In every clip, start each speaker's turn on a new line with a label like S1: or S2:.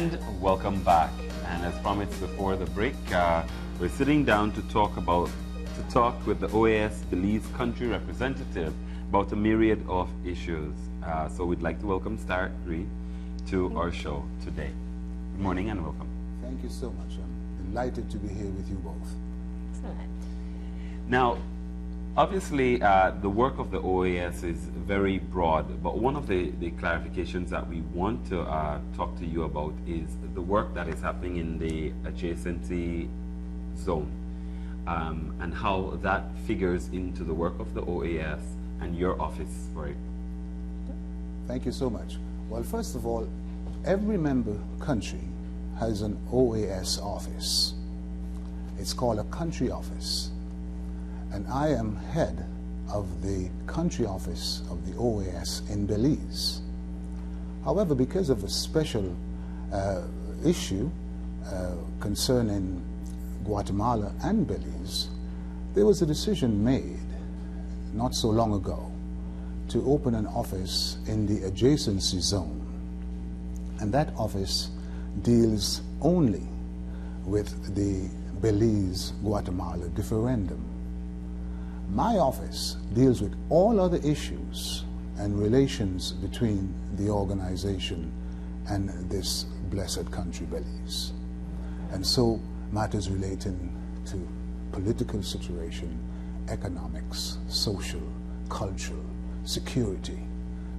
S1: And welcome back. And as promised before the break, we're sitting down to talk with the OAS Belize country representative about a myriad of issues. So we'd like to welcome Star Green to our show today. Good morning and welcome.
S2: Thank you so much. I'm delighted to be here with you both.
S3: Excellent.
S1: Now, obviously, the work of the OAS is very broad, but one of the clarifications that we want to talk to you about is the work that is happening in the adjacency zone and how that figures into the work of the OAS and your office for it.
S2: Thank you so much. Well, first of all, every member country has an OAS office. It's called a country office. And I am head of the country office of the OAS in Belize. However, because of a special issue concerning Guatemala and Belize, there was a decision made not so long ago to open an office in the adjacency zone. And that office deals only with the Belize-Guatemala differendum. My office deals with all other issues and relations between the organization and this blessed country, Belize. And so matters relating to political situation, economics, social, cultural, security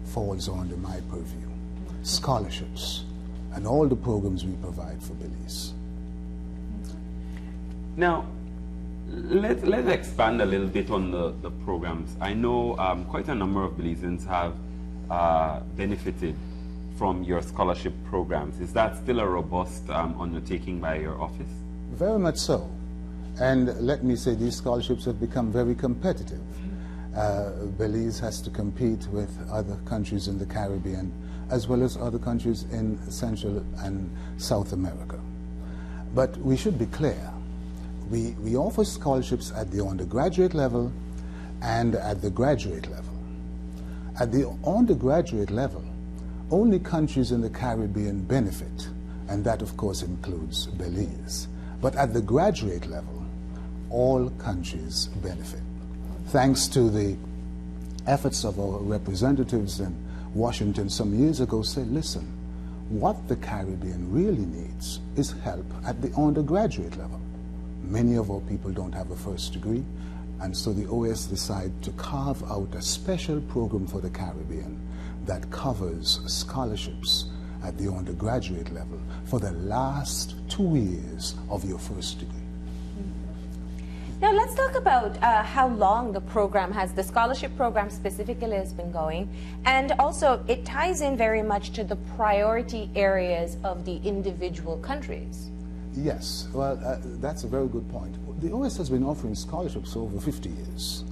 S2: falls under my purview. Scholarships and all the programs we provide for Belize.
S1: Now, let's expand a little bit on the programs. I know quite a number of Belizeans have benefited from your scholarship programs. Is that still a robust undertaking by your office?
S2: Very much so. And let me say these scholarships have become very competitive. Belize has to compete with other countries in the Caribbean as well as other countries in Central and South America. But we should be clear. We offer scholarships at the undergraduate level and at the graduate level. At the undergraduate level, only countries in the Caribbean benefit, and that of course includes Belize. But at the graduate level, all countries benefit. Thanks to the efforts of our representatives in Washington some years ago said, listen, what the Caribbean really needs is help at the undergraduate level. Many of our people don't have a first degree, and so the OAS decided to carve out a special program for the Caribbean that covers scholarships at the undergraduate level for the last 2 years of your first degree.
S3: Now let's talk about how long the scholarship program specifically has been going, and also it ties in very much to the priority areas of the individual countries.
S2: Yes, well, that's a very good point. The OAS has been offering scholarships for over 50 years.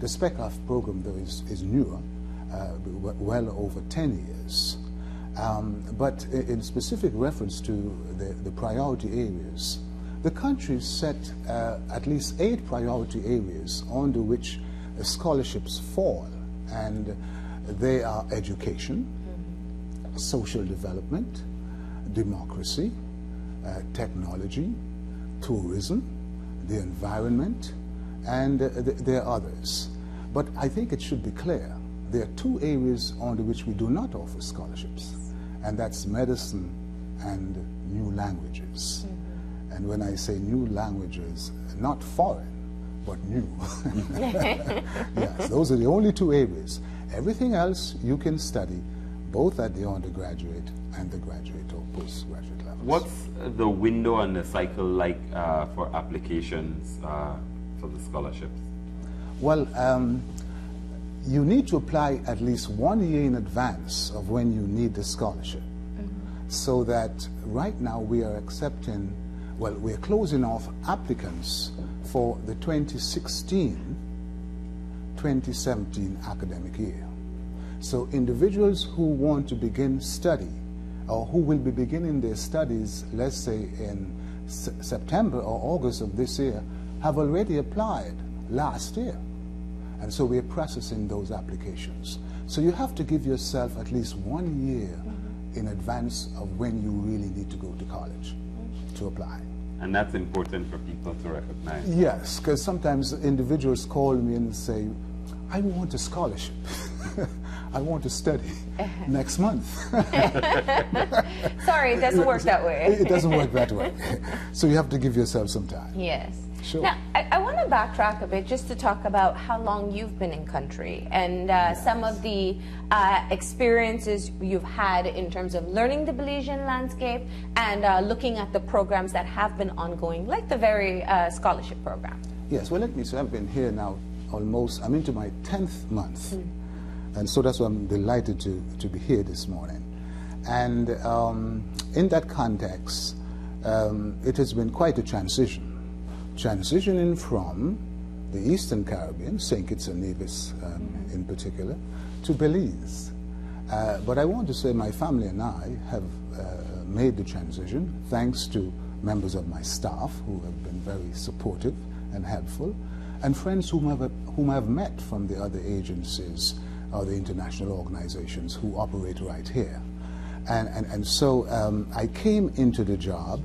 S2: The SPECAF program, though, is newer, well over 10 years. But in specific reference to the priority areas, the countries set at least 8 priority areas under which scholarships fall, and they are education, social development, democracy, technology, tourism, the environment, and there are others. But I think it should be clear, there are 2 areas under which we do not offer scholarships, and that's medicine and new languages. And when I say new languages, not foreign, but new. Yes, those are the only 2 areas. Everything else you can study both at the undergraduate and the graduate or postgraduate levels.
S1: What's the window and the cycle like for applications for the scholarships?
S2: Well, you need to apply at least 1 year in advance of when you need the scholarship. So that right now we are accepting, well, we're closing off applicants for the 2016-2017 academic year. So individuals who want to begin study or who will be beginning their studies, let's say in September or August of this year, have already applied last year. And so we're processing those applications. So you have to give yourself at least 1 year in advance of when you really need to go to college to apply.
S1: And that's important for people to recognize.
S2: Yes, because sometimes individuals call me and say, I want a scholarship. I want to study next month.
S3: Sorry, it doesn't work that way.
S2: It doesn't work that way. So you have to give yourself some time.
S3: Yes.
S2: Sure.
S3: Now, I want to backtrack a bit just to talk about how long you've been in country and some of the experiences you've had in terms of learning the Belizean landscape and looking at the programs that have been ongoing, like the very scholarship program.
S2: Yes, well, let me say I've been here now almost, I'm into my 10th month. And so that's why I'm delighted to be here this morning. And in that context, it has been quite a transitioning from the Eastern Caribbean, St. Kitts and Nevis in particular, to Belize. But I want to say my family and I have made the transition thanks to members of my staff who have been very supportive and helpful, and friends whom I've met from the other agencies or the international organizations who operate right here. And so I came into the job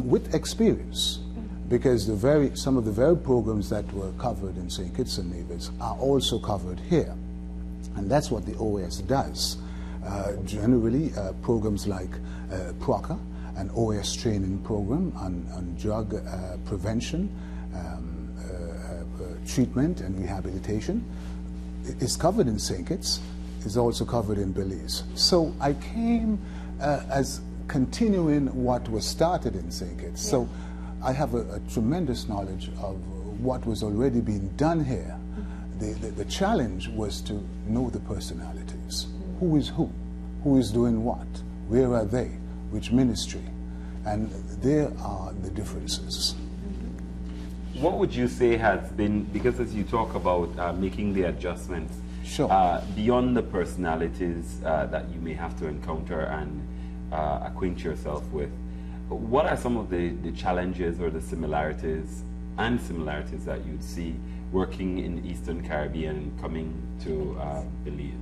S2: with experience, because some of the very programs that were covered in St. Kitts and Nevis are also covered here. And that's what the OAS does. Generally, programs like PROCA, an OAS training program on drug prevention, treatment and rehabilitation, is covered in St. Kitts, is also covered in Belize. So I came as continuing what was started in St. Kitts. Yeah. So I have a tremendous knowledge of what was already being done here. The challenge was to know the personalities. Who is doing what, where are they, which ministry, and there are the differences.
S1: What would you say has been, because as you talk about making the adjustments,
S2: sure,
S1: beyond the personalities that you may have to encounter and acquaint yourself with, what are some of the challenges or the similarities that you'd see working in the Eastern Caribbean and coming to Belize?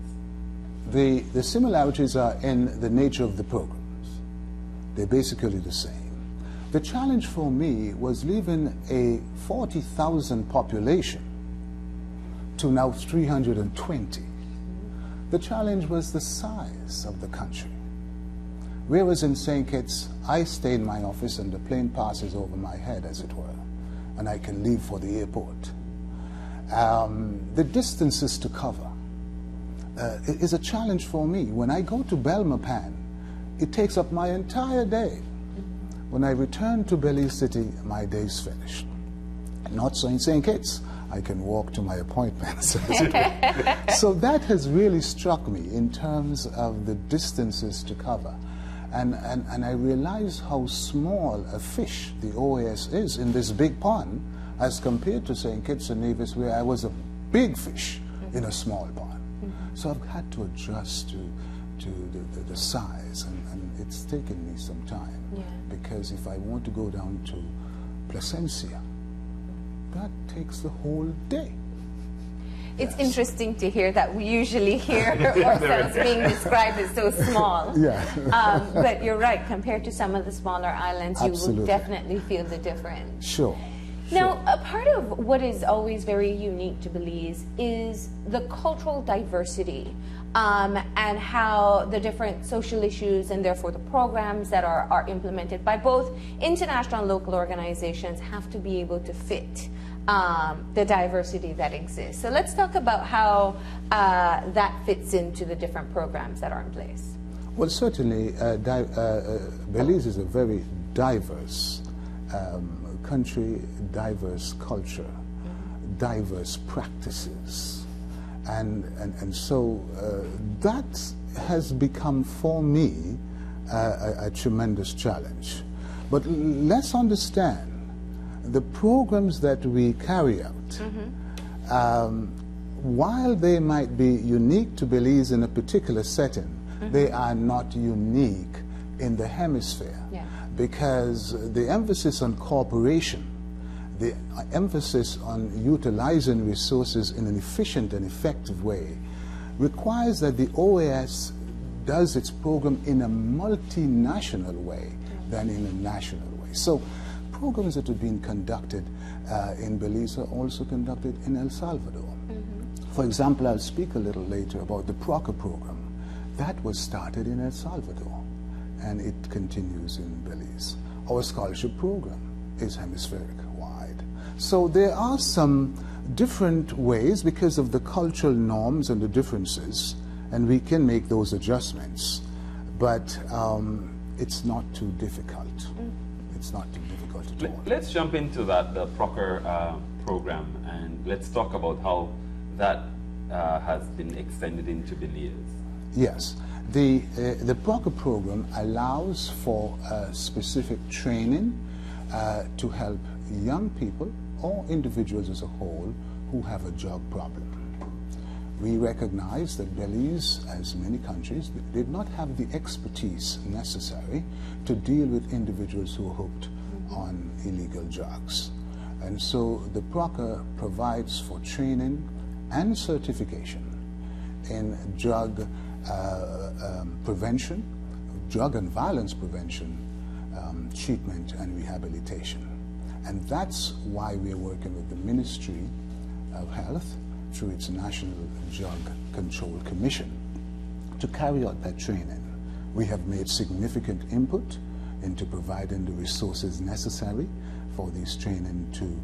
S2: The similarities are in the nature of the programs. They're basically the same. The challenge for me was leaving a 40,000 population to now 320. The challenge was the size of the country. Whereas in St. Kitts, I stay in my office and the plane passes over my head, as it were, and I can leave for the airport. The distances to cover is a challenge for me. When I go to Belmopan, it takes up my entire day. When I return to Belize City, my day's finished. Not so in St. Kitts. I can walk to my appointments. So that has really struck me in terms of the distances to cover. And I realize how small a fish the OAS is in this big pond as compared to St. Kitts and Nevis, where I was a big fish in a small pond. So I've had to adjust to the size, and it's taken me some time. Yeah. Because if I want to go down to Placencia, that takes the whole day.
S3: It's interesting to hear that we usually hear ourselves being described as so small.
S2: Yeah.
S3: But you're right, compared to some of the smaller islands,
S2: Absolutely.
S3: You will definitely feel the difference.
S2: Sure.
S3: Now, a part of what is always very unique to Belize is the cultural diversity and how the different social issues and therefore the programs that are implemented by both international and local organizations have to be able to fit the diversity that exists. So let's talk about how that fits into the different programs that are in place.
S2: Well, certainly, Belize is a very diverse country, diverse culture, diverse practices. And so that has become for me a tremendous challenge. But let's understand the programs that we carry out, while they might be unique to Belize in a particular setting, they are not unique in the hemisphere. Yeah. Because the emphasis on cooperation, the emphasis on utilizing resources in an efficient and effective way requires that the OAS does its program in a multinational way than in a national way. So programs that are being conducted in Belize are also conducted in El Salvador. For example, I'll speak a little later about the PROCA program. That was started in El Salvador, and it continues in Belize. Our scholarship program is hemispheric-wide. So there are some different ways because of the cultural norms and the differences, and we can make those adjustments. But it's not too difficult. It's not too difficult at all.
S1: Let's jump into that, the PROCA program, and let's talk about how that has been extended into Belize.
S2: Yes. The PROCA program allows for specific training to help young people or individuals as a whole who have a drug problem. We recognize that Belize, as many countries, did not have the expertise necessary to deal with individuals who are hooked on illegal drugs. And so the PROCA provides for training and certification in drug prevention, drug and violence prevention, treatment and rehabilitation. And that's why we're working with the Ministry of Health through its National Drug Control Commission to carry out that training. We have made significant input into providing the resources necessary for this training to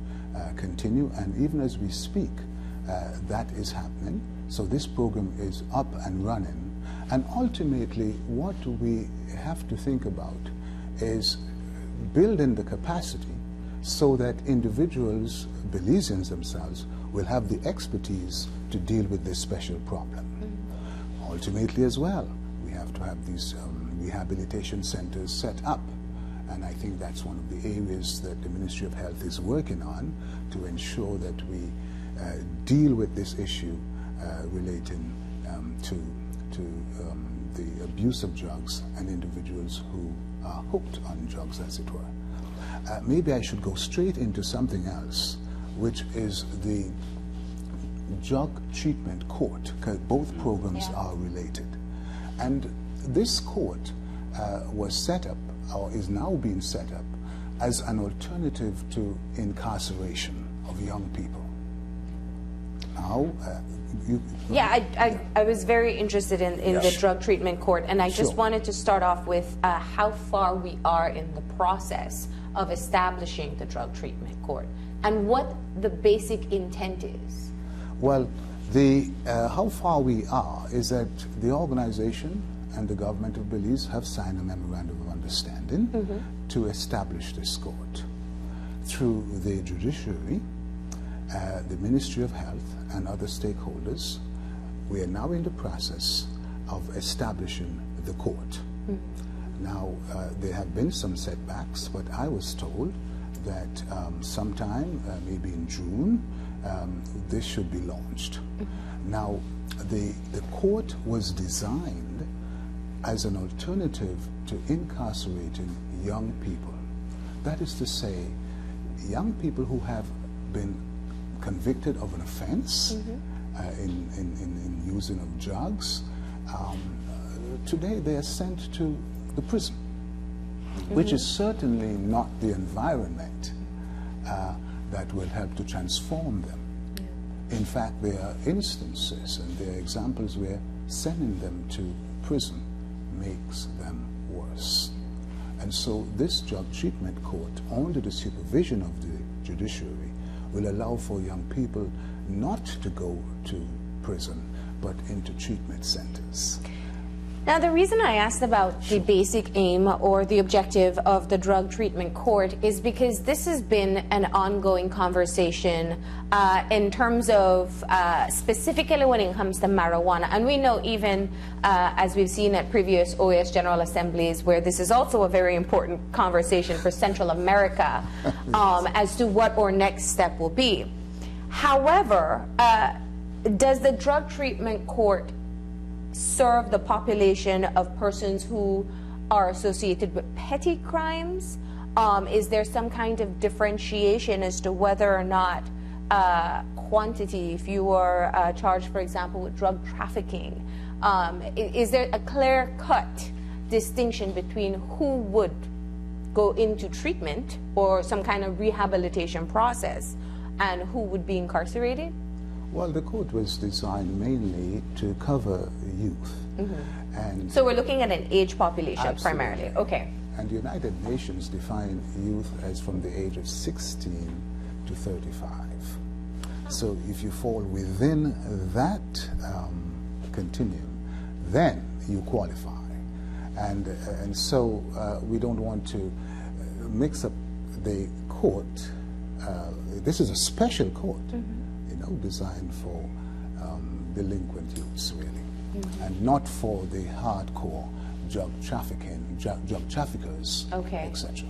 S2: continue, and even as we speak, that is happening. So this program is up and running. And ultimately, what we have to think about is building the capacity so that individuals, Belizeans themselves, will have the expertise to deal with this special problem. Ultimately as well, we have to have these rehabilitation centers set up. And I think that's one of the areas that the Ministry of Health is working on to ensure that we deal with this issue relating to the abuse of drugs and individuals who are hooked on drugs, as it were. Maybe I should go straight into something else, which is the drug treatment court, because both programs are related. And this court was set up, or is now being set up, as an alternative to incarceration of young people. Now,
S3: I was very interested in the drug treatment court, and I just wanted to start off with how far we are in the process of establishing the drug treatment court and what the basic intent is.
S2: Well, how far we are is that the organization and the government of Belize have signed a memorandum of understanding to establish this court. Through the judiciary, the Ministry of Health and other stakeholders, we are now in the process of establishing the court. Now, there have been some setbacks, but I was told that sometime, maybe in June, this should be launched. Now, the court was designed as an alternative to incarcerating young people. That is to say, young people who have been convicted of an offense in using of drugs, today they are sent to the prison, which is certainly not the environment that will help to transform them. In fact, there are instances and there are examples where sending them to prison makes them worse. And so this drug treatment court, under the supervision of the judiciary, will allow for young people not to go to prison, but into treatment centers.
S3: Now, the reason I asked about the basic aim or the objective of the drug treatment court is because this has been an ongoing conversation in terms of specifically when it comes to marijuana. And we know even as we've seen at previous OAS General Assemblies where this is also a very important conversation for Central America as to what our next step will be. However, does the drug treatment court serve the population of persons who are associated with petty crimes? Is there some kind of differentiation as to whether or not quantity, if you were charged, for example, with drug trafficking, is there a clear-cut distinction between who would go into treatment or some kind of rehabilitation process and who would be incarcerated?
S2: Well, the code was designed mainly to cover youth. And
S3: so we're looking at an age population
S2: absolutely.
S3: primarily. Okay.
S2: And the United Nations define youth as from the age of 16 to 35. So if you fall within that continuum, then you qualify. And so we don't want to mix up the court. This is a special court, you know, designed for delinquent youths, really, and not for the hardcore drug trafficking, drug traffickers,
S3: Okay.
S2: etc.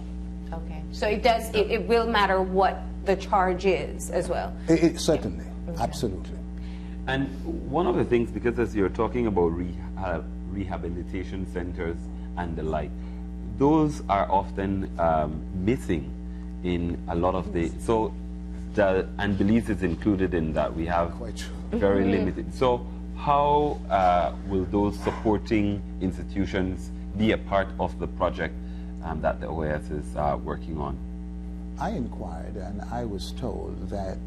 S3: Okay. So it will matter what the charge is as well.
S2: Certainly, absolutely.
S1: And one of the things, because as you're talking about rehabilitation centers and the like, those are often missing in a lot of the, and Belize is included in that. We have
S2: Quite true.
S1: very limited. So how will those supporting institutions be a part of the project that the OAS is working on?
S2: I inquired and I was told that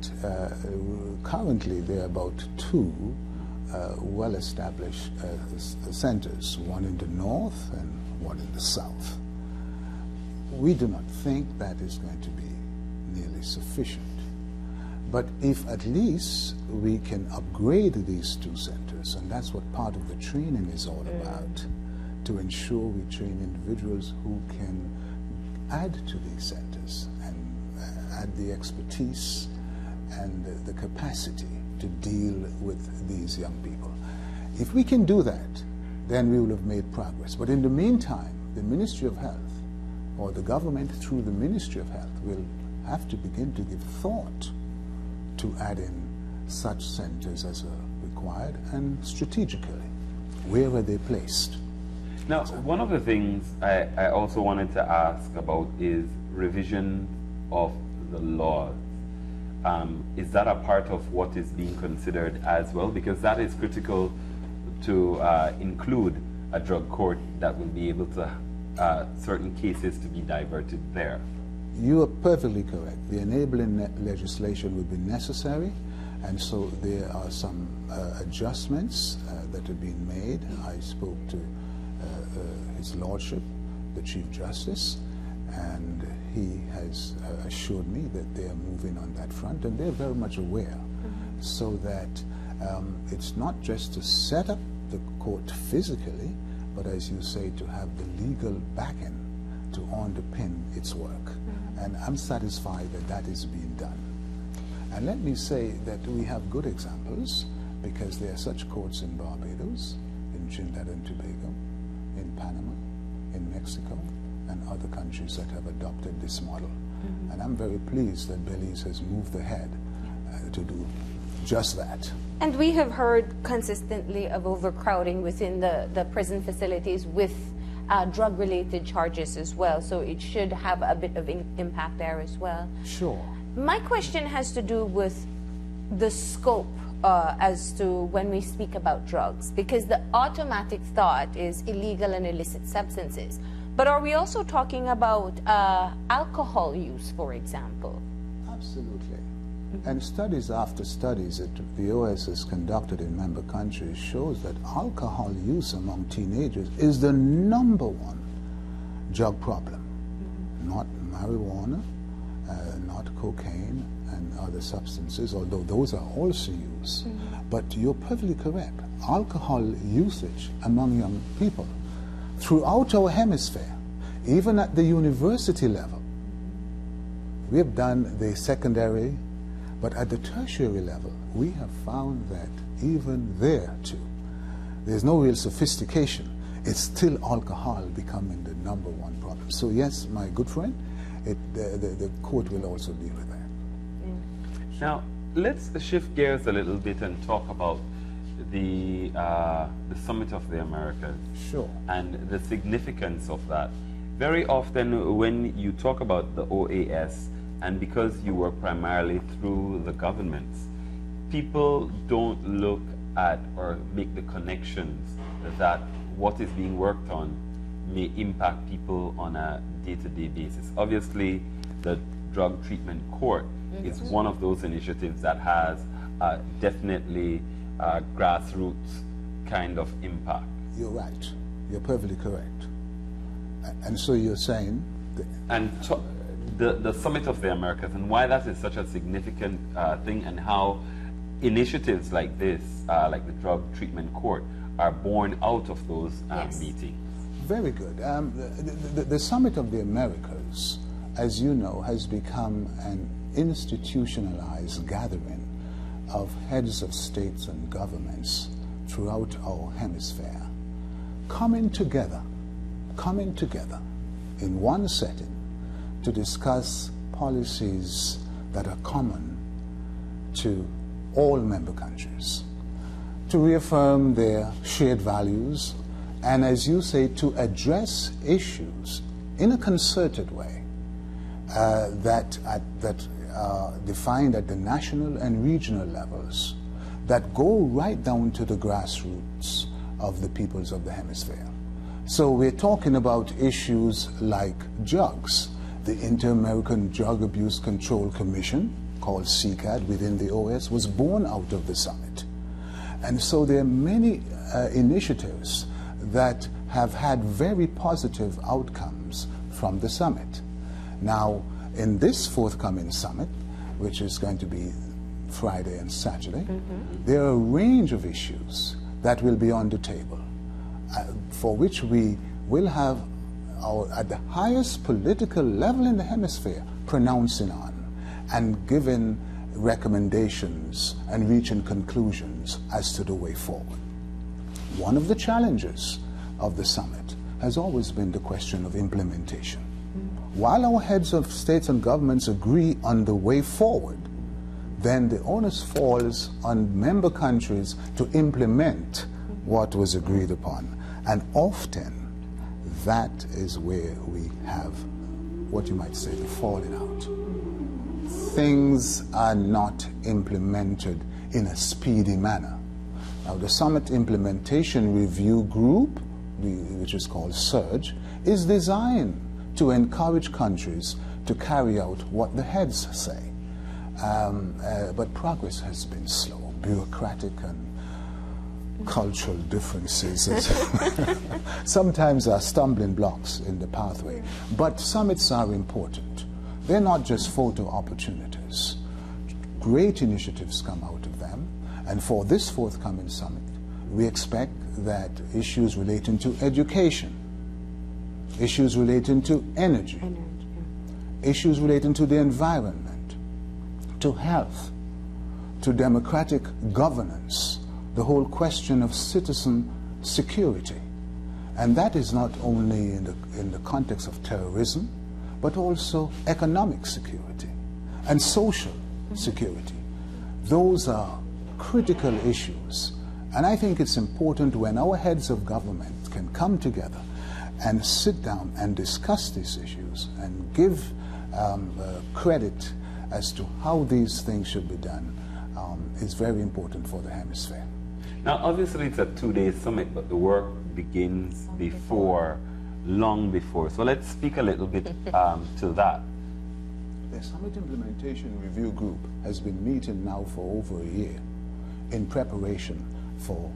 S2: currently there are about 2 well-established centers, one in the north and one in the south. We do not think that is going to be nearly sufficient. But if at least we can upgrade these 2 centers, and that's what part of the training is all about, to ensure we train individuals who can add to these centers and add the expertise and the capacity to deal with these young people. If we can do that, then we will have made progress. But in the meantime, the Ministry of Health, or the government through the Ministry of Health, will have to begin to give thought to add in such centers as are required, and strategically, where are they placed?
S1: Now, one of the things I also wanted to ask about is revision of the laws. Is that a part of what is being considered as well? Because that is critical to include a drug court that will be able to, certain cases to be diverted there.
S2: You are perfectly correct. The enabling legislation will be necessary, and so there are some adjustments that are being made. I spoke to His Lordship, the Chief Justice, and he has assured me that they are moving on that front, and they're very much aware, so that it's not just to set up the court physically, but as you say, to have the legal backing to underpin its work. And I'm satisfied that that is being done. And let me say that we have good examples, because there are such courts in Barbados, in Trinidad and Tobago, in Panama, in Mexico, and other countries that have adopted this model. And I'm very pleased that Belize has moved ahead to do just that.
S3: And we have heard consistently of overcrowding within the prison facilities with drug-related charges as well, so it should have a bit of impact there as well.
S2: Sure.
S3: My question has to do with the scope as to when we speak about drugs, because the automatic thought is illegal and illicit substances. But are we also talking about alcohol use, for example?
S2: Absolutely. And studies after studies that the OAS has conducted in member countries shows that alcohol use among teenagers is the #1 drug problem. Not marijuana, not cocaine and other substances, although those are also used. But you're perfectly correct. Alcohol usage among young people throughout our hemisphere, even at the university level. We have done the secondary, but at the tertiary level, we have found that even there too, there's no real sophistication. It's still alcohol becoming the #1 problem. So yes, my good friend, the court will also deal with that.
S1: Now, let's shift gears a little bit and talk about the Summit of the Americas.
S2: Sure.
S1: And the significance of that. Very often when you talk about the OAS, and because you work primarily through the governments, people don't look at or make the connections that what is being worked on may impact people on a day-to-day basis. Obviously, the drug treatment court is one of those initiatives that has definitely grassroots kind of impact.
S2: You're right. You're perfectly correct. And so you're saying...
S1: And the Summit of the Americas, and why that is such a significant thing, and how initiatives like this, like the drug treatment court, are born out of those meetings.
S2: Very good. The Summit of the Americas, as you know, has become an institutionalized gathering of heads of states and governments throughout our hemisphere, coming together in one setting to discuss policies that are common to all member countries, to reaffirm their shared values, and, as you say, to address issues in a concerted way that are defined at the national and regional levels, that go right down to the grassroots of the peoples of the hemisphere. So we're talking about issues like drugs. The Inter-American Drug Abuse Control Commission, called CCAD within the OAS, was born out of the summit. And so there are many initiatives that have had very positive outcomes from the summit. Now, in this forthcoming summit, which is going to be Friday and Saturday, there are a range of issues that will be on the table, for which we will have at the highest political level in the hemisphere pronouncing on and giving recommendations and reaching conclusions as to the way forward. One of the challenges of the summit has always been the question of implementation. While our heads of states and governments agree on the way forward, then the onus falls on member countries to implement what was agreed upon. And often, that is where we have, what you might say, the falling out. Things are not implemented in a speedy manner. Now, the Summit Implementation Review Group, which is called SURGE, is designed to encourage countries to carry out what the heads say. But progress has been slow, bureaucratic and cultural differences sometimes are stumbling blocks in the pathway. But summits are important. They're not just photo opportunities. Great initiatives come out of them. And for this forthcoming summit, we expect that issues relating to education, issues relating to energy, issues relating to the environment, to health, to democratic governance, the whole question of citizen security. And that is not only in the context of terrorism, but also economic security and social security. Those are critical issues. And I think it's important when our heads of government can come together and sit down and discuss these issues and give credit as to how these things should be done is very important for the hemisphere.
S1: Now, obviously, it's a two-day summit, but the work begins long before. So let's speak a little bit to that.
S2: The Summit Implementation Review Group has been meeting now for over a year in preparation for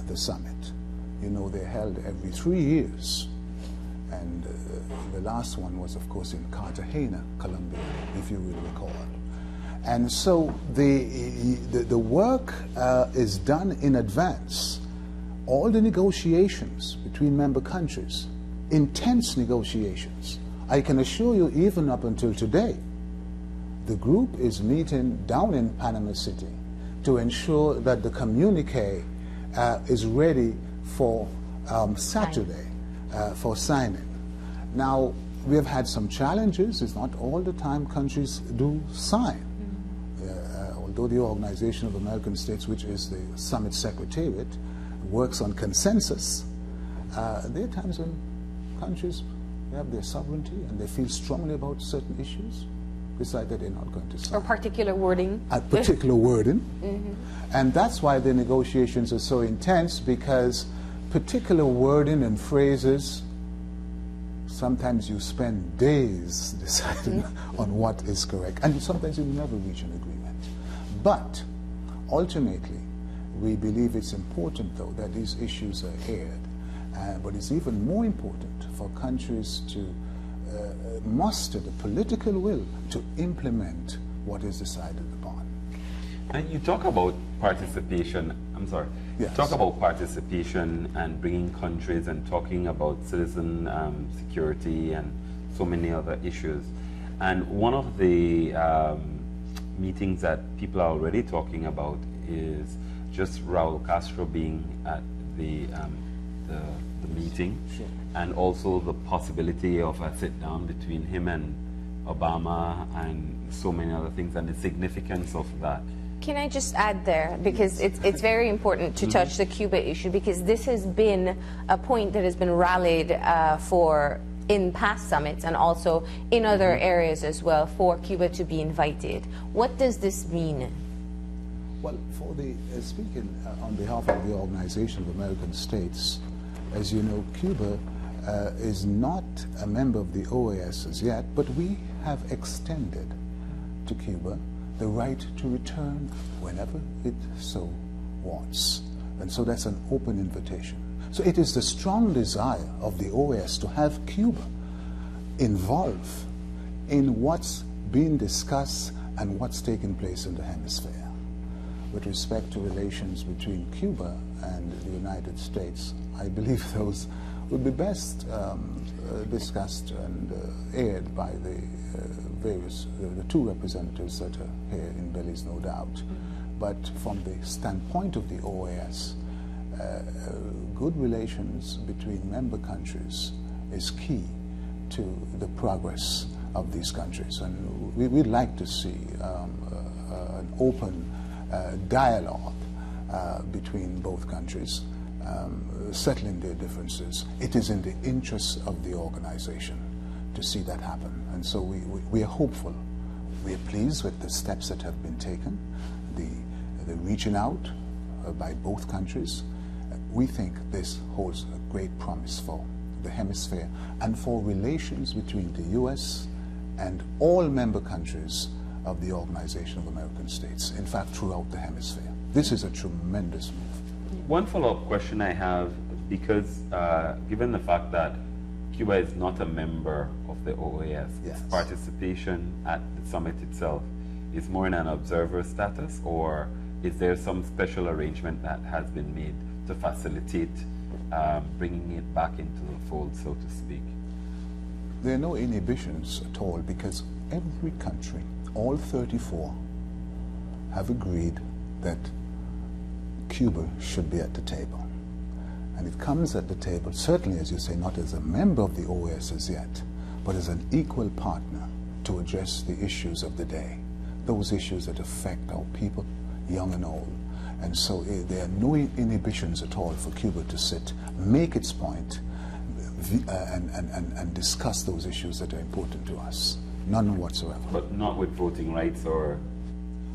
S2: the summit. You know, they're held every 3 years. And the last one was, of course, in Cartagena, Colombia, if you will recall. And so the work is done in advance. All the negotiations between member countries, intense negotiations. I can assure you, even up until today, the group is meeting down in Panama City to ensure that the communique is ready for Saturday for signing. Now, we have had some challenges. It's not all the time countries do sign. Although the Organization of American States, which is the summit secretariat, works on consensus, there are times when countries have their sovereignty and they feel strongly about certain issues, decided they're not going to sign.
S3: Or particular wording.
S2: A particular wording. And that's why the negotiations are so intense, because particular wording and phrases, sometimes you spend days deciding on what is correct, and sometimes you never reach an agreement. But ultimately, we believe it's important, though, that these issues are aired. But it's even more important for countries to muster the political will to implement what is decided upon.
S1: And you talk about participation, I'm sorry,
S2: Yes.
S1: you talk about participation and bringing countries and talking about citizen security and so many other issues. And one of the meetings that people are already talking about is just Raul Castro being at the meeting,
S2: Sure.
S1: and also the possibility of a sit-down between him and Obama and so many other things, and the significance of that.
S3: Can I just add there, because it's very important to touch the Cuba issue, because this has been a point that has been rallied for in past summits and also in other areas as well, for Cuba to be invited. What does this mean?
S2: Well, for the speaking on behalf of the Organization of American States, as you know, Cuba is not a member of the OAS as yet, but we have extended to Cuba the right to return whenever it so wants. And so that's an open invitation. So it is the strong desire of the OAS to have Cuba involved in what's being discussed and what's taking place in the hemisphere. With respect to relations between Cuba and the United States, I believe those would be best discussed and aired by the the two representatives that are here in Belize, no doubt. But from the standpoint of the OAS, good relations between member countries is key to the progress of these countries. And we'd like to see an open dialogue between both countries, settling their differences. It is in the interests of the organization to see that happen. And so we are hopeful. We are pleased with the steps that have been taken, the reaching out by both countries. We think this holds a great promise for the hemisphere and for relations between the U.S. and all member countries of the Organization of American States, in fact, throughout the hemisphere. This is a tremendous move.
S1: One follow-up question I have, because given the fact that Cuba is not a member of the OAS,
S2: Yes.
S1: participation at the summit itself is more in an observer status, or is there some special arrangement that has been made to facilitate bringing it back into the fold, so to speak?
S2: There are no inhibitions at all, because every country, all 34, have agreed that Cuba should be at the table. And it comes at the table, certainly, as you say, not as a member of the OAS as yet, but as an equal partner to address the issues of the day, those issues that affect our people, young and old. And so there are no inhibitions at all for Cuba to sit, make its point, and discuss those issues that are important to us. None whatsoever.
S1: But not with voting rights or...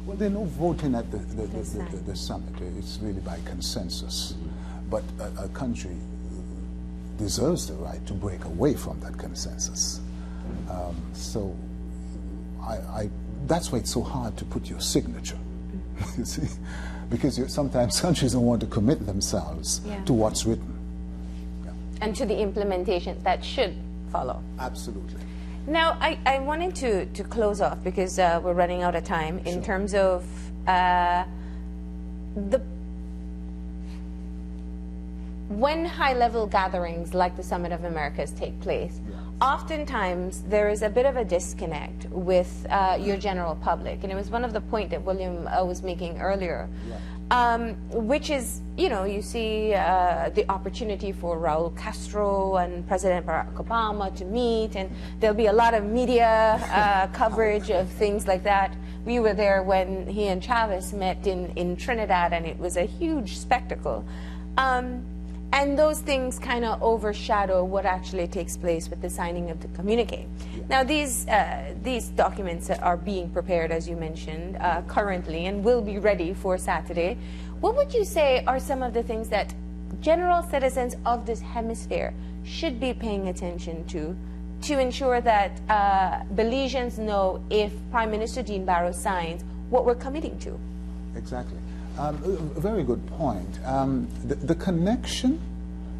S2: Well, there's no voting at the summit. It's really by consensus. But a country deserves the right to break away from that consensus. So that's why it's so hard to put your signature, you see, because sometimes countries don't want to commit themselves to what's written. Yeah.
S3: And to the implementation that should follow.
S2: Absolutely.
S3: Now, I wanted to close off, because we're running out of time, in terms of when high-level gatherings like the Summit of Americas take place, oftentimes there is a bit of a disconnect with your general public. And it was one of the points that William was making earlier, which is, you see the opportunity for Raul Castro and President Barack Obama to meet, and there'll be a lot of media coverage of things like that. We were there when he and Chavez met in Trinidad, and it was a huge spectacle. And those things kind of overshadow what actually takes place with the signing of the communique. Now, these documents are being prepared, as you mentioned, currently, and will be ready for Saturday. What would you say are some of the things that general citizens of this hemisphere should be paying attention to ensure that Belizeans know if Prime Minister Dean Barrow signs what we're committing to?
S2: Exactly. A very good point. The connection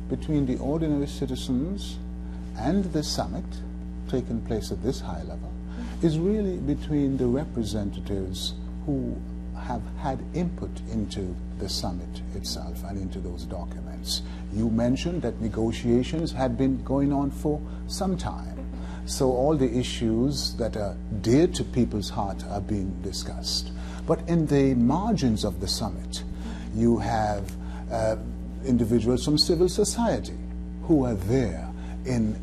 S2: between the ordinary citizens and the summit taking place at this high level is really between the representatives who have had input into the summit itself and into those documents. You mentioned that negotiations had been going on for some time. So all the issues that are dear to people's heart are being discussed. But in the margins of the summit, you have individuals from civil society who are there in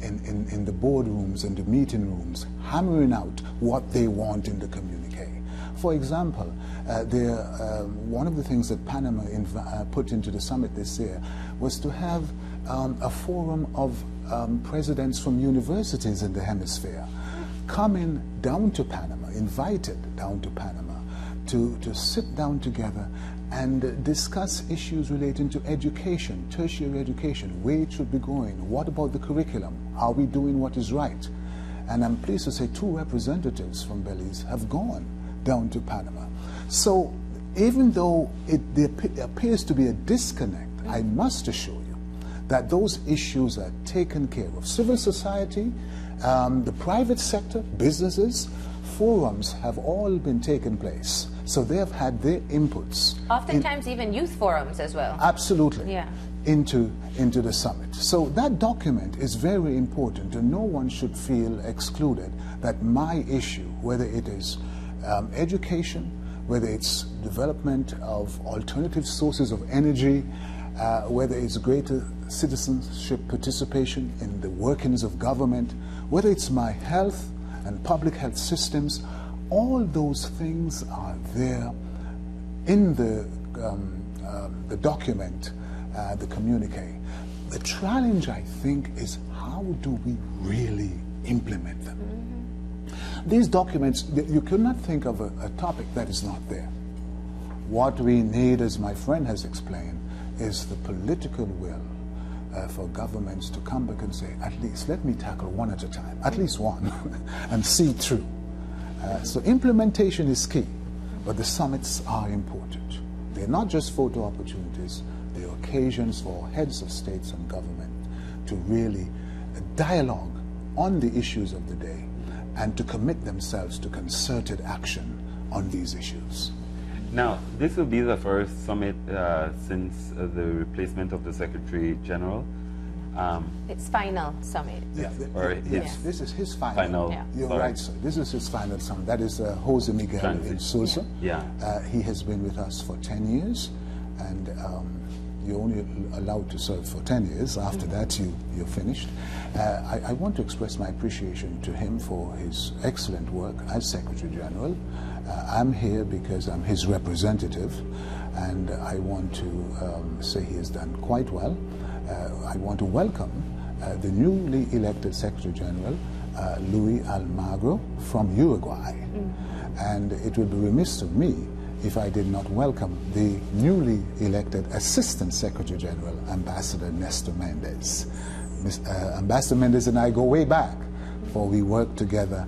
S2: the boardrooms and the meeting rooms, hammering out what they want in the communique. For example, one of the things that Panama put into the summit this year was to have a forum of presidents from universities in the hemisphere coming down to Panama, invited down to Panama, to sit down together and discuss issues relating to education, tertiary education, where it should be going, what about the curriculum, are we doing what is right? And I'm pleased to say 2 representatives from Belize have gone down to Panama. So even though there appears to be a disconnect, I must assure you that those issues are taken care of. Civil society, the private sector, businesses, forums have all been taking place. So they have had their inputs.
S3: Oftentimes even youth forums as well.
S2: Absolutely.
S3: Yeah.
S2: Into the summit. So that document is very important, and no one should feel excluded that my issue, whether it is education, whether it's development of alternative sources of energy, whether it's greater citizenship participation in the workings of government, whether it's my health and public health systems, all those things are there in the document, the communique. The challenge, I think, is how do we really implement them? These documents, you cannot think of a topic that is not there. What we need, as my friend has explained, is the political will for governments to come back and say, at least let me tackle one at a time, at least one, and see through. So implementation is key, but the summits are important. They're not just photo opportunities, they're occasions for heads of states and government to really dialogue on the issues of the day and to commit themselves to concerted action on these issues.
S1: Now, this will be the first summit since the replacement of the Secretary General.
S3: Its final summit.
S2: Yeah, this is his final.
S3: Yeah.
S2: You're right, sir. This is his final summit. That is Jose Miguel in Sousa.
S1: Yeah.
S2: He has been with us for 10 years, and you're only allowed to serve for 10 years. After that, you're finished. I want to express my appreciation to him for his excellent work as Secretary General. I'm here because I'm his representative, and I want to say he has done quite well. I want to welcome the newly elected Secretary General, Luis Almagro, from Uruguay. And it would be remiss of me if I did not welcome the newly elected Assistant Secretary General, Ambassador Nestor Mendez. Ambassador Mendez and I go way back, for we worked together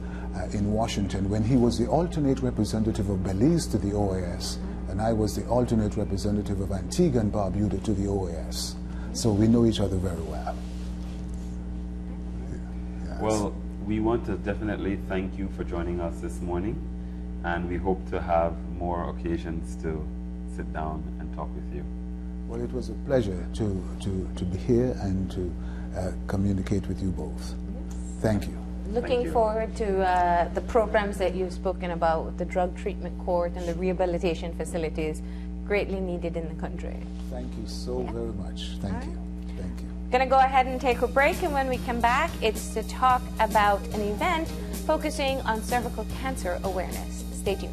S2: in Washington when he was the alternate representative of Belize to the OAS, and I was the alternate representative of Antigua and Barbuda to the OAS. So we know each other very well. Yes.
S1: Well, we want to definitely thank you for joining us this morning, and we hope to have more occasions to sit down and talk with you.
S2: Well, it was a pleasure to be here and to communicate with you both. Thank you.
S3: Looking forward to the programs that you've spoken about, the drug treatment court and the rehabilitation facilities, greatly needed in the country.
S2: Thank you so very much. Thank you. Thank you.
S3: Going to go ahead and take a break, and when we come back, it's to talk about an event focusing on cervical cancer awareness. Stay tuned.